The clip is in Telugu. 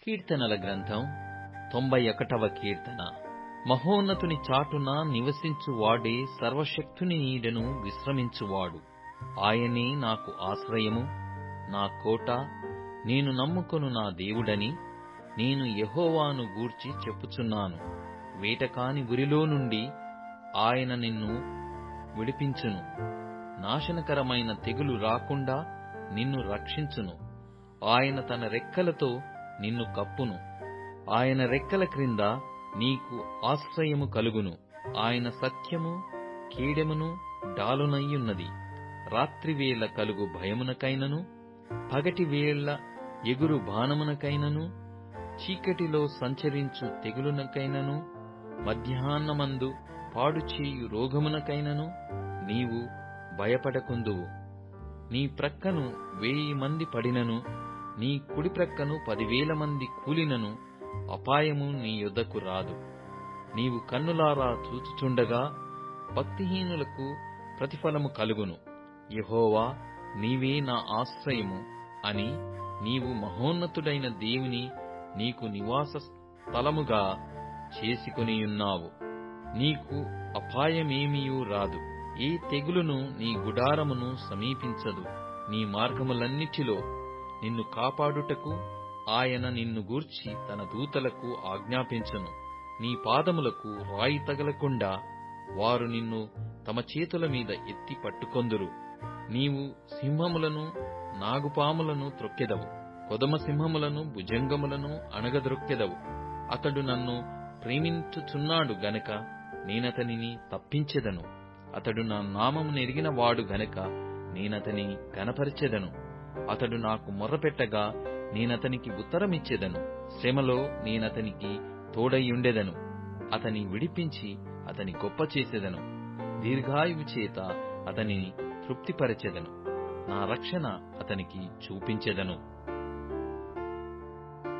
కీర్తనల గ్రంథం 91వ కీర్తన. మహోన్నతుని చాటున నివసించువాడే సర్వశక్తుని నీడను విశ్రమించువాడు. ఆయనే నాకు ఆశ్రయము, నా కోట, నేను నమ్ముకొను నా దేవుడని నేను యెహోవాను గూర్చి చెప్పుచున్నాను. వేటకాని ఉరిలో నుండి ఆయన నిన్ను విడిపించును. నాశనకరమైన తెగులు రాకుండా నిన్ను రక్షించును. ఆయన తన రెక్కలతో నిన్ను కప్పును. ఆయన రెక్కల క్రింద నీకు ఆశ్రయము కలుగును. ఆయన సత్యము కేడెమును డాలునయ్యున్నది. రాత్రివేళ కలుగు భయమునకైనను, పగటివేళ ఎగురు బాణమునకైనను, చీకటిలో సంచరించు తెగులునకైనను, మధ్యాహ్నమందు పాడుచేయు రోగమునకైనను నీవు భయపడకుందువు. నీ ప్రక్కను 1000 మంది పడినను, నీ కుడి ప్రక్కను 10,000 మంది కూలినను అపాయము నీ యొద్దకు రాదు. నీవు కన్నులారా చూచుచుండగా భక్తిహీనులకు ప్రతిఫలము కలుగును. యెహోవా, నీవే నా ఆశ్రయము అని నీవు మహోన్నతుడైన దేవుని నీకు నివాస స్థలముగా చేసుకొనియున్నావు. నీకు అపాయమేమియూ రాదు. ఏ తెగులును నీ గుడారమును సమీపించదు. నీ మార్గములన్నిటిలో నిన్ను కాపాడుటకు ఆయన నిన్ను గూర్చి తన దూతలకు ఆజ్ఞాపించును. నీ పాదములకు రాయి తగలకుండా వారు నిన్ను తమ చేతుల మీద ఎత్తి పట్టుకొందురు. నీవు సింహములను నాగుపాములను త్రొక్కెదవు, కొదమ సింహములను భుజంగములను అణగద్రొక్కెదవు. అతడు నన్ను ప్రేమించుచున్నాడు గనక నేనతనిని తప్పించెదను. అతడు నా నామము నెరిగిన వాడు గనక నేనతని ఘనపరచెదను. అతడు నాకు మొర్రపెట్టగా నేనతనికి ఉత్తరమిచ్చెదను. శ్రమలో నేనతనికి తోడైయుండెదను. అతని విడిపించి అతని గొప్ప చేసెదను. దీర్ఘాయువు చేత అతనిని తృప్తిపరచెదను. నా రక్షణ అతనికి చూపించెదను.